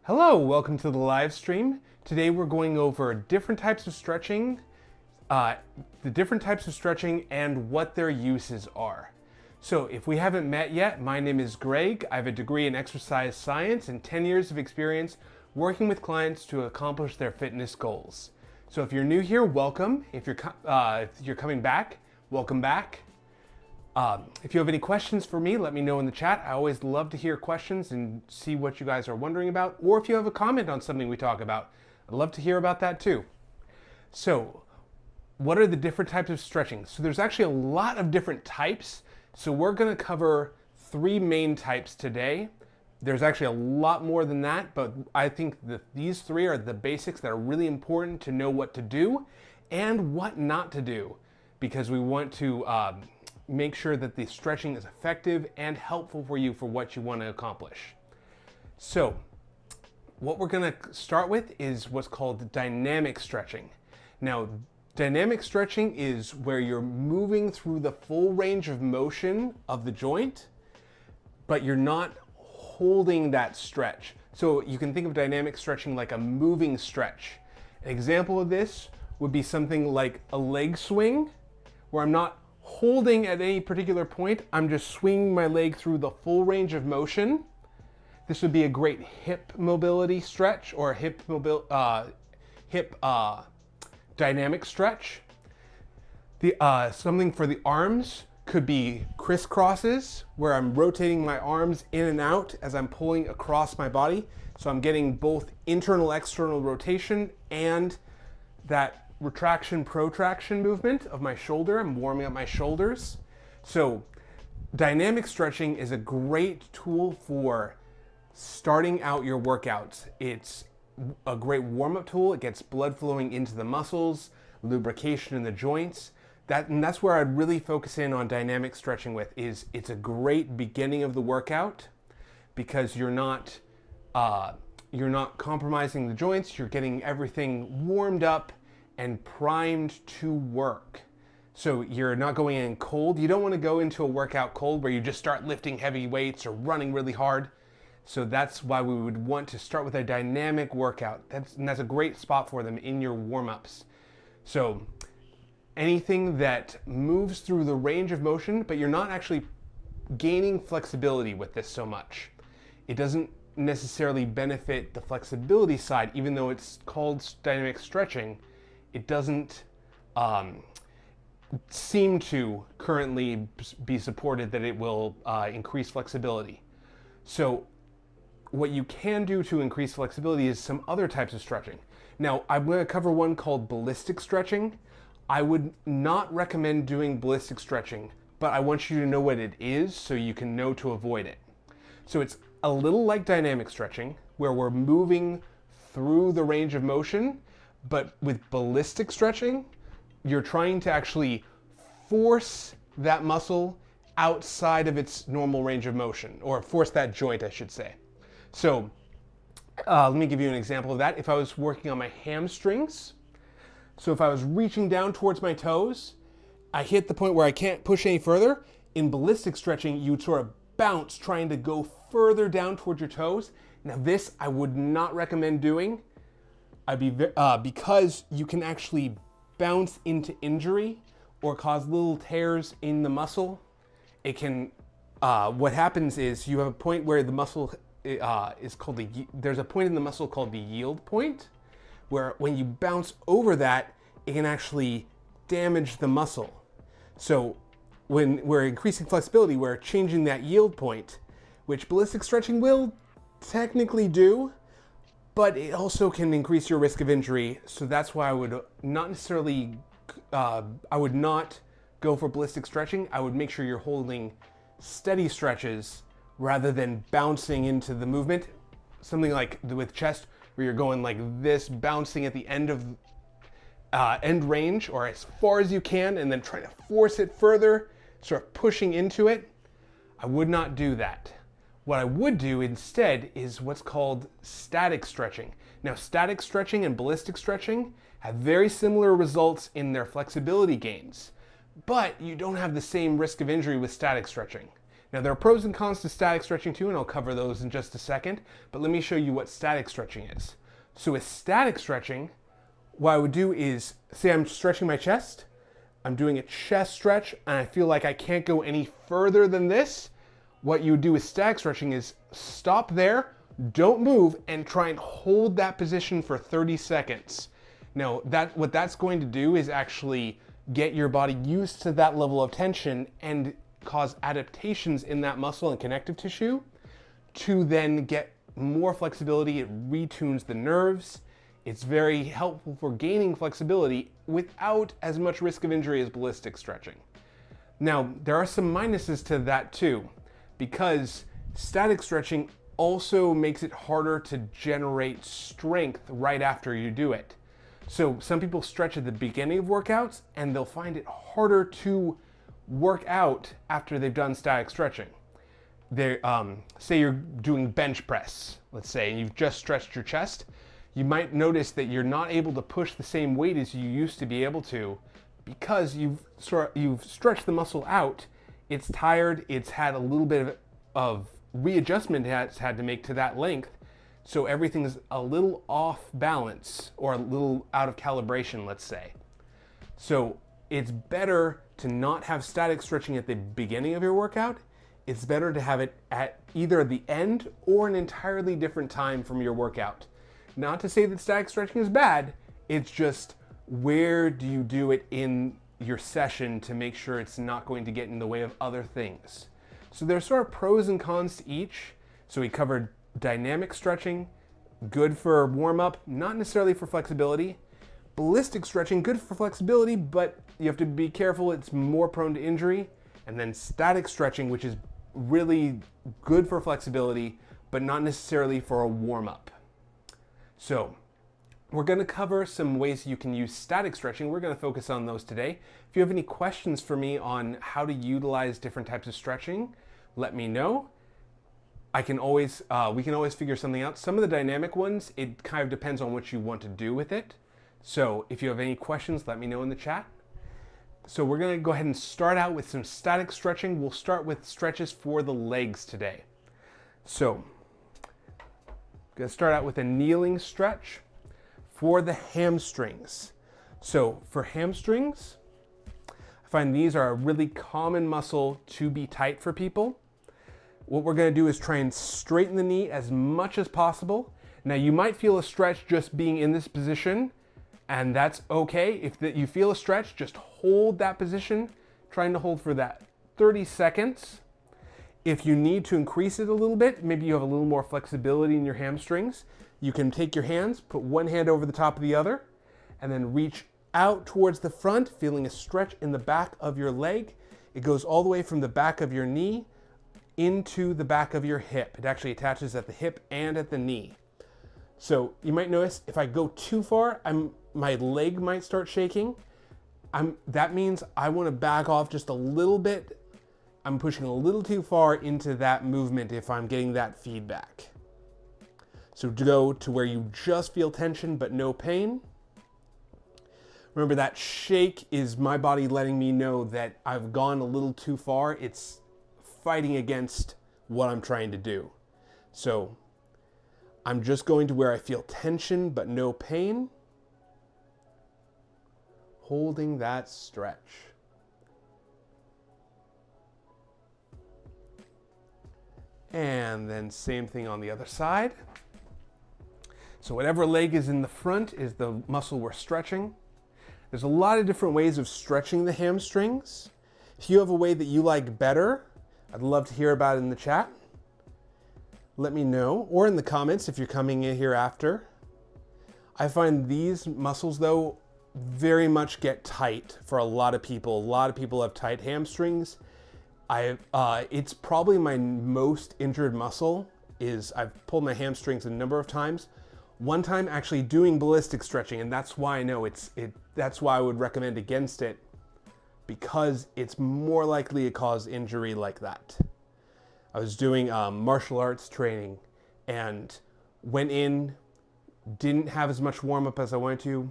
Hello, welcome to the live stream. Today we're going over different types of stretching, the different types of stretching and what their uses are. So if we haven't met yet, my name is Greg. I have a degree in exercise science and 10 years of experience working with clients to accomplish their fitness goals. So if you're new here, welcome. If you're coming back, welcome back. If you have any questions for me, let me know in the chat. I always love to hear questions and see what you guys are wondering about. Or if you have a comment on something we talk about, I'd love to hear about that too. So, what are the different types of stretching? So there's actually a lot of different types. So we're going to cover 3 main types today. There's actually a lot more than that, but I think that these 3 are the basics that are really important to know what to do and what not to do, because we want to make sure that the stretching is effective and helpful for you for what you want to accomplish. So what we're going to start with is what's called dynamic stretching. Now, dynamic stretching is where you're moving through the full range of motion of the joint, but you're not holding that stretch. So you can think of dynamic stretching like a moving stretch. An example of this would be something like a leg swing, where I'm not holding at any particular point, I'm just swinging my leg through the full range of motion. This would be a great hip mobility stretch or hip dynamic stretch. Something for the arms could be crisscrosses, where I'm rotating my arms in and out as I'm pulling across my body. So I'm getting both internal, external rotation and that retraction, protraction movement of my shoulder. I'm warming up my shoulders. So dynamic stretching is a great tool for starting out your workouts. It's a great warm-up tool. It gets blood flowing into the muscles, lubrication in the joints. That's where I'd really focus in on dynamic stretching with, is it's a great beginning of the workout because you're not compromising the joints. You're getting everything warmed up and primed to work. So you're not going in cold. You don't want to go into a workout cold where you just start lifting heavy weights or running really hard. So that's why we would want to start with a dynamic workout. That's a great spot for them in your warm-ups. So anything that moves through the range of motion, but you're not actually gaining flexibility with this so much. It doesn't necessarily benefit the flexibility side, even though it's called dynamic stretching. It doesn't seem to currently be supported that it will increase flexibility. So what you can do to increase flexibility is some other types of stretching. Now, I'm going to cover one called ballistic stretching. I would not recommend doing ballistic stretching, but I want you to know what it is so you can know to avoid it. So it's a little like dynamic stretching, where we're moving through the range of motion. But with ballistic stretching, you're trying to actually force that muscle outside of its normal range of motion, or force that joint, I should say. So let me give you an example of that. If I was working on my hamstrings, so if I was reaching down towards my toes, I hit the point where I can't push any further. In ballistic stretching, you would sort of bounce trying to go further down towards your toes. Now this I would not recommend doing. Because you can actually bounce into injury or cause little tears in the muscle. It can, what happens is you have a point where the muscle is called there's a point in the muscle called the yield point, where when you bounce over that, it can actually damage the muscle. So when we're increasing flexibility, we're changing that yield point, which ballistic stretching will technically do, but it also can increase your risk of injury. So that's why I would not necessarily, I would not go for ballistic stretching. I would make sure you're holding steady stretches rather than bouncing into the movement. Something like with chest, where you're going like this, bouncing at the end of end range or as far as you can, and then trying to force it further, sort of pushing into it. I would not do that. What I would do instead is what's called static stretching. Now, static stretching and ballistic stretching have very similar results in their flexibility gains, but you don't have the same risk of injury with static stretching. Now there are pros and cons to static stretching too, and I'll cover those in just a second, but let me show you what static stretching is. So with static stretching, what I would do is, say I'm stretching my chest, I'm doing a chest stretch, and I feel like I can't go any further than this. What you would do with static stretching is stop there, don't move, and try and hold that position for 30 seconds. Now, what that's going to do is actually get your body used to that level of tension and cause adaptations in that muscle and connective tissue to then get more flexibility. It retunes the nerves. It's very helpful for gaining flexibility without as much risk of injury as ballistic stretching. Now, there are some minuses to that too, because static stretching also makes it harder to generate strength right after you do it. So some people stretch at the beginning of workouts and they'll find it harder to work out after they've done static stretching. Say you're doing bench press, let's say, and you've just stretched your chest. You might notice that you're not able to push the same weight as you used to be able to because you've stretched the muscle out. It's tired, it's had a little bit of readjustment it's had to make to that length, so everything's a little off balance or a little out of calibration, let's say. So it's better to not have static stretching at the beginning of your workout. It's better to have it at either the end or an entirely different time from your workout. Not to say that static stretching is bad, it's just where do you do it in your session to make sure it's not going to get in the way of other things. So there's sort of pros and cons to each. So we covered dynamic stretching, good for warm-up, not necessarily for flexibility. Ballistic stretching, good for flexibility, but you have to be careful, it's more prone to injury. And then static stretching, which is really good for flexibility, but not necessarily for a warm-up. So we're going to cover some ways you can use static stretching. We're going to focus on those today. If you have any questions for me on how to utilize different types of stretching, let me know. We can always figure something out. Some of the dynamic ones, it kind of depends on what you want to do with it. So if you have any questions, let me know in the chat. So we're going to go ahead and start out with some static stretching. We'll start with stretches for the legs today. So I'm going to start out with a kneeling stretch for the hamstrings. So for hamstrings, I find these are a really common muscle to be tight for people. What we're going to do is try and straighten the knee as much as possible. Now you might feel a stretch just being in this position, and that's okay. If you feel a stretch, just hold that position, trying to hold for that 30 seconds. If you need to increase it a little bit, maybe you have a little more flexibility in your hamstrings, you can take your hands, put one hand over the top of the other, and then reach out towards the front, feeling a stretch in the back of your leg. It goes all the way from the back of your knee into the back of your hip. It actually attaches at the hip and at the knee. So you might notice if I go too far, my leg might start shaking. That means I want to back off just a little bit. I'm pushing a little too far into that movement if I'm getting that feedback. So to go to where you just feel tension but no pain. Remember, that shake is my body letting me know that I've gone a little too far. It's fighting against what I'm trying to do. So I'm just going to where I feel tension but no pain. Holding that stretch. And then same thing on the other side. So whatever leg is in the front is the muscle we're stretching. There's a lot of different ways of stretching the hamstrings. If you have a way that you like better, I'd love to hear about it in the chat. Let me know, or in the comments if you're coming in here after. I find these muscles though very much get tight for a lot of people. A lot of people have tight hamstrings. It's probably my most injured muscle. I've pulled my hamstrings a number of times. One time actually doing ballistic stretching, and that's why I know that's why I would recommend against it, because it's more likely to cause injury like that. I was doing martial arts training and went in, didn't have as much warm up as I wanted to,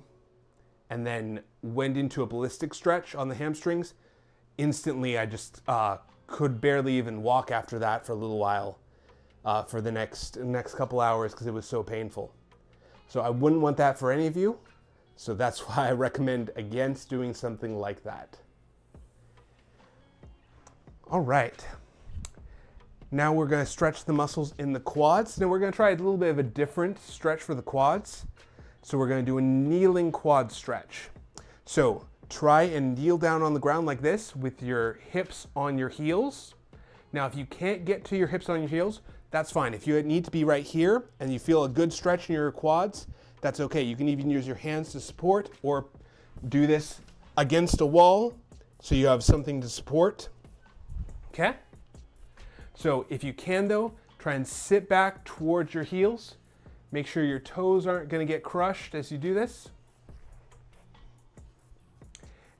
and then went into a ballistic stretch on the hamstrings. Instantly I just could barely even walk after that for a little while, for the next couple hours, because it was so painful. So I wouldn't want that for any of you. So that's why I recommend against doing something like that. All right. Now we're going to stretch the muscles in the quads. Now we're going to try a little bit of a different stretch for the quads. So we're going to do a kneeling quad stretch. So try and kneel down on the ground like this with your hips on your heels. Now if you can't get to your hips on your heels, that's fine. If you need to be right here and you feel a good stretch in your quads, that's okay. You can even use your hands to support, or do this against a wall so you have something to support. Okay? So if you can though, try and sit back towards your heels. Make sure your toes aren't going to get crushed as you do this.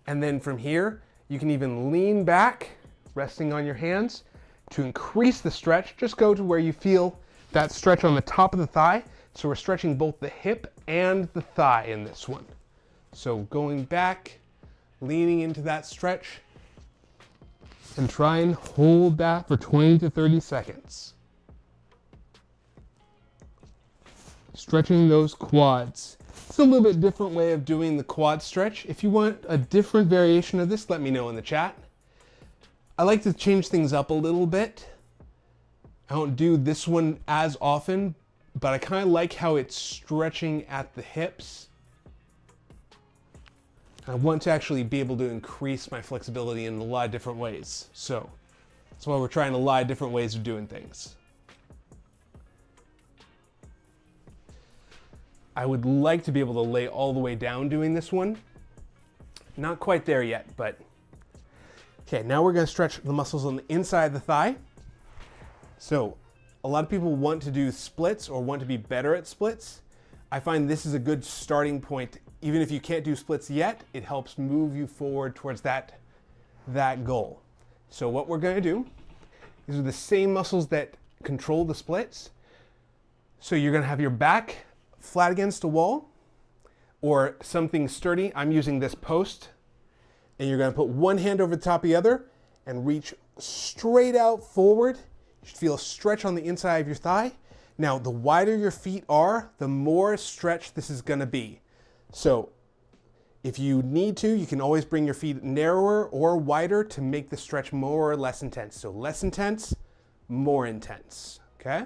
And then from here, you can even lean back, resting on your hands. To increase the stretch, just go to where you feel that stretch on the top of the thigh. So we're stretching both the hip and the thigh in this one. So going back, leaning into that stretch, and try and hold that for 20 to 30 seconds. Stretching those quads. It's a little bit different way of doing the quad stretch. If you want a different variation of this, let me know in the chat. I like to change things up a little bit. I don't do this one as often, but I kind of like how it's stretching at the hips. I want to actually be able to increase my flexibility in a lot of different ways. So that's why we're trying a lot of different ways of doing things. I would like to be able to lay all the way down doing this one. Not quite there yet, but okay, now we're going to stretch the muscles on the inside of the thigh. So a lot of people want to do splits or want to be better at splits. I find this is a good starting point. Even if you can't do splits yet, it helps move you forward towards that goal. So what we're going to do, these are the same muscles that control the splits. So you're going to have your back flat against a wall or something sturdy. I'm using this post. And you're going to put one hand over the top of the other and reach straight out forward. You should feel a stretch on the inside of your thigh. Now, the wider your feet are, the more stretch this is going to be. So if you need to, you can always bring your feet narrower or wider to make the stretch more or less intense. So less intense, more intense, okay?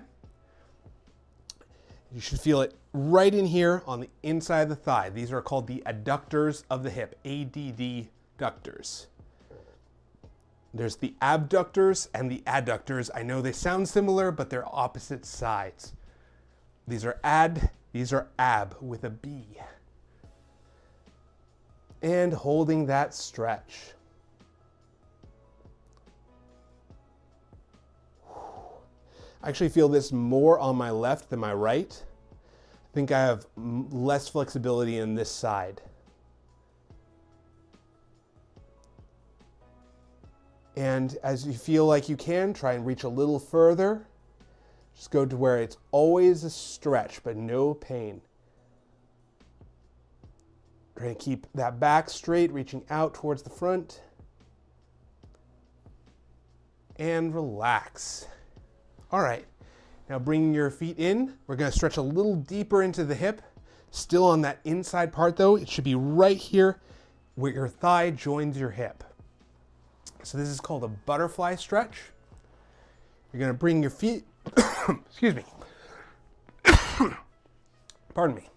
You should feel it right in here on the inside of the thigh. These are called the adductors of the hip, adductors. There's the abductors and the adductors. I know they sound similar, but they're opposite sides. These are ad, these are ab with a B. And holding that stretch. I actually feel this more on my left than my right. I think I have less flexibility in this side. And as you feel like you can, try and reach a little further. Just go to where it's always a stretch, but no pain. Try to keep that back straight, reaching out towards the front. And relax. All right, now bring your feet in. We're going to stretch a little deeper into the hip. Still on that inside part though. It should be right here where your thigh joins your hip. So this is called a butterfly stretch. You're going to bring your feet, excuse me, pardon me.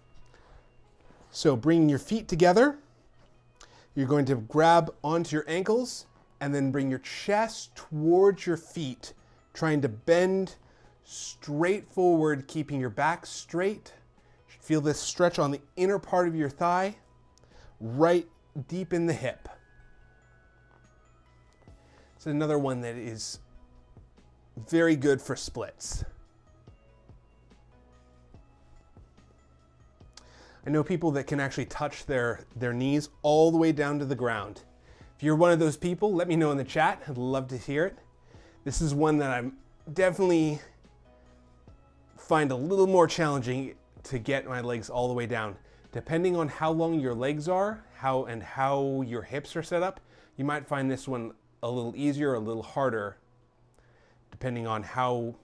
So bring your feet together. You're going to grab onto your ankles and then bring your chest towards your feet, trying to bend straight forward, keeping your back straight. You should feel this stretch on the inner part of your thigh, right deep in the hip. It's another one that is very good for splits. I know people that can actually touch their knees all the way down to the ground. If you're one of those people, let me know in the chat. I'd love to hear it. This is one that I'm definitely find a little more challenging to get my legs all the way down. Depending on how long your legs are, how your hips are set up, you might find this one a little easier or a little harder, depending on how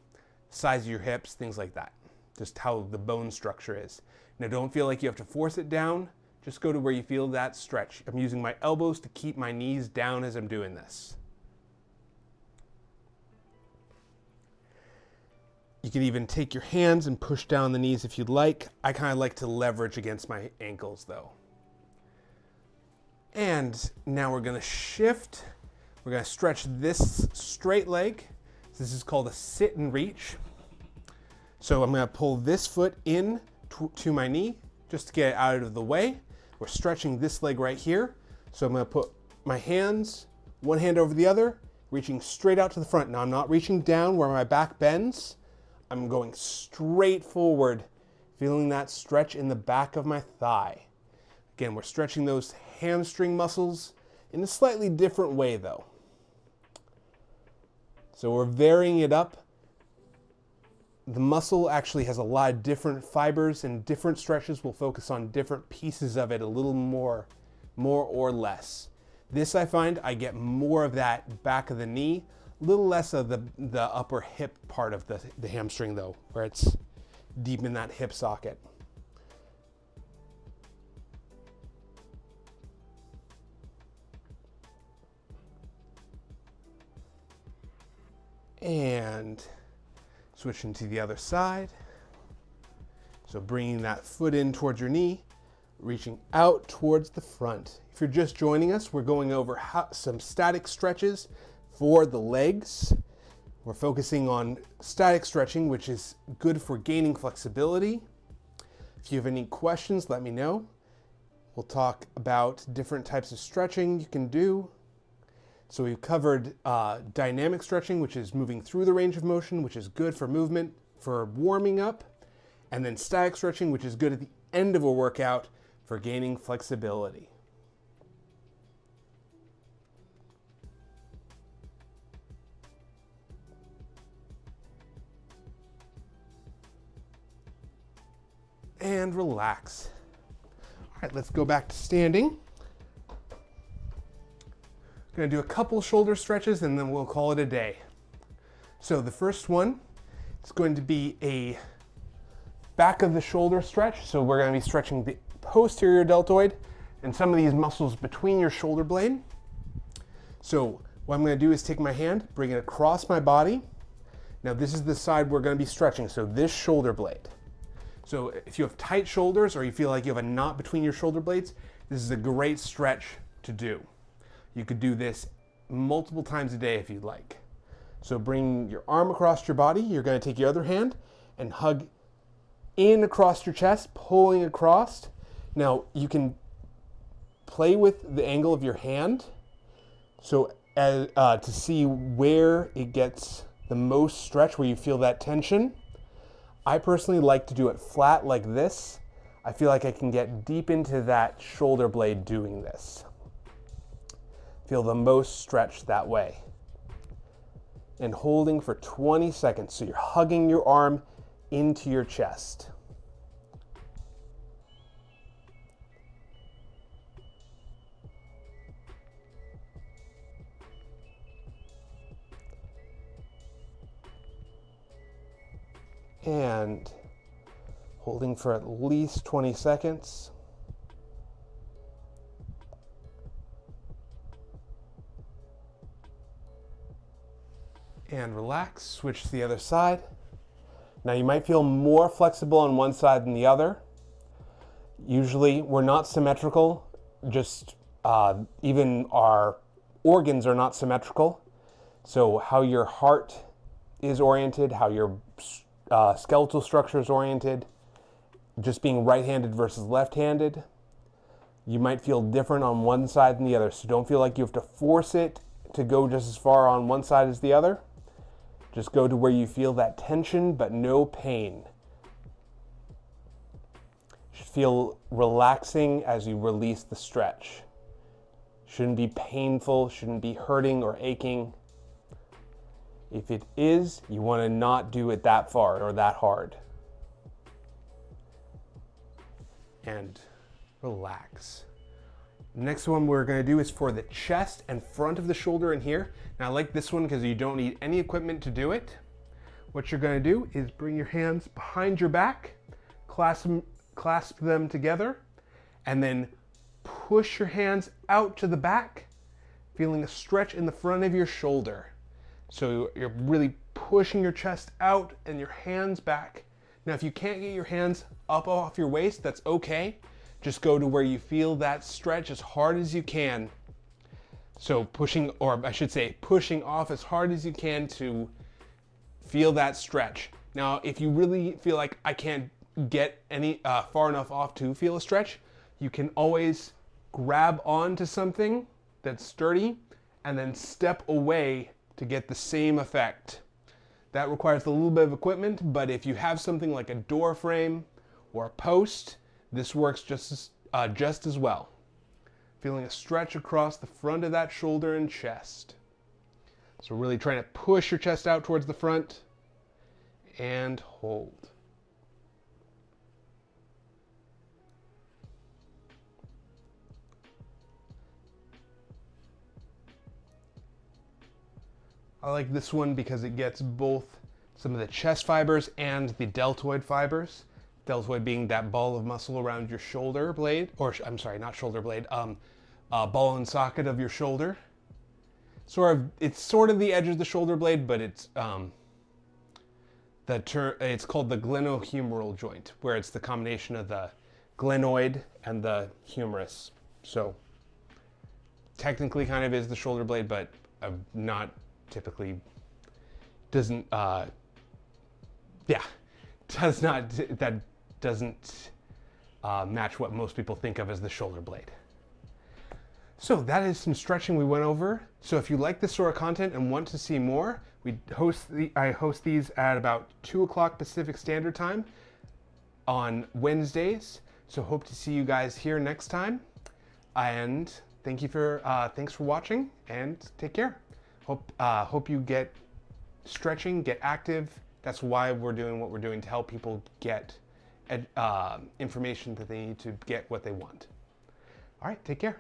size of your hips, things like that. Just how the bone structure is. Now don't feel like you have to force it down. Just go to where you feel that stretch. I'm using my elbows to keep my knees down as I'm doing this. You can even take your hands and push down the knees if you'd like. I kind of like to leverage against my ankles though. And now we're going to shift. We're going to stretch this straight leg. This is called a sit and reach. So I'm going to pull this foot in to my knee just to get it out of the way. We're stretching this leg right here. So I'm going to put my hands, one hand over the other, reaching straight out to the front. Now I'm not reaching down where my back bends. I'm going straight forward, feeling that stretch in the back of my thigh. Again, we're stretching those hamstring muscles in a slightly different way though. So we're varying it up. The muscle actually has a lot of different fibers, and different stretches will focus on different pieces of it a little more or less. This I find I get more of that back of the knee, a little less of the upper hip part of the hamstring though, where it's deep in that hip socket. And switching to the other side. So bringing that foot in towards your knee, reaching out towards the front. If you're just joining us, we're going over some static stretches for the legs. We're focusing on static stretching, which is good for gaining flexibility. If you have any questions, let me know. We'll talk about different types of stretching you can do. So we've covered dynamic stretching, which is moving through the range of motion, which is good for movement, for warming up. And then static stretching, which is good at the end of a workout for gaining flexibility. And relax. All right, let's go back to standing. Going to do a couple shoulder stretches and then we'll call it a day. So the first one is going to be a back of the shoulder stretch. So we're going to be stretching the posterior deltoid and some of these muscles between your shoulder blade. So what I'm going to do is take my hand, bring it across my body. Now this is the side we're going to be stretching. So this shoulder blade. So if you have tight shoulders or you feel like you have a knot between your shoulder blades, this is a great stretch to do. You could do this multiple times a day if you'd like. So bring your arm across your body. You're going to take your other hand and hug in across your chest, pulling across. Now you can play with the angle of your hand so to see where it gets the most stretch, where you feel that tension. I personally like to do it flat like this. I feel like I can get deep into that shoulder blade doing this. Feel the most stretch that way. And holding for 20 seconds. So you're hugging your arm into your chest. And holding for at least 20 seconds. And relax, switch to the other side. Now you might feel more flexible on one side than the other. Usually we're not symmetrical, just even our organs are not symmetrical. So how your heart is oriented, how your skeletal structure is oriented, just being right-handed versus left-handed, you might feel different on one side than the other. So don't feel like you have to force it to go just as far on one side as the other. Just go to where you feel that tension, but no pain. You should feel relaxing as you release the stretch. Shouldn't be painful, shouldn't be hurting or aching. If it is, you want to not do it that far or that hard. And relax. The next one we're going to do is for the chest and front of the shoulder in here. Now I like this one because you don't need any equipment to do it. What you're going to do is bring your hands behind your back, clasp them together, and then push your hands out to the back, feeling a stretch in the front of your shoulder. So you're really pushing your chest out and your hands back. Now if you can't get your hands up off your waist, that's okay. Just go to where you feel that stretch as hard as you can. So pushing, or I should say pushing off as hard as you can to feel that stretch. Now if you really feel like I can't get any far enough off to feel a stretch, you can always grab onto something that's sturdy and then step away to get the same effect. That requires a little bit of equipment, but if you have something like a door frame or a post, this works just as well. Feeling a stretch across the front of that shoulder and chest. So really trying to push your chest out towards the front and hold. I like this one because it gets both some of the chest fibers and the deltoid fibers. Deltoid being that ball of muscle around your shoulder blade, or I'm sorry, not shoulder blade, ball and socket of your shoulder. It's sort of the edge of the shoulder blade, but it's it's called the glenohumeral joint, where it's the combination of the glenoid and the humerus. So technically kind of is the shoulder blade, but not typically doesn't match what most people think of as the shoulder blade. So that is some stretching we went over. So if you like this sort of content and want to see more, I host these at about 2 o'clock Pacific Standard Time on Wednesdays. So hope to see you guys here next time. And thanks for watching, and take care. Hope you get stretching, get active. That's why we're doing what we're doing, to help people get information that they need to get what they want. All right, take care.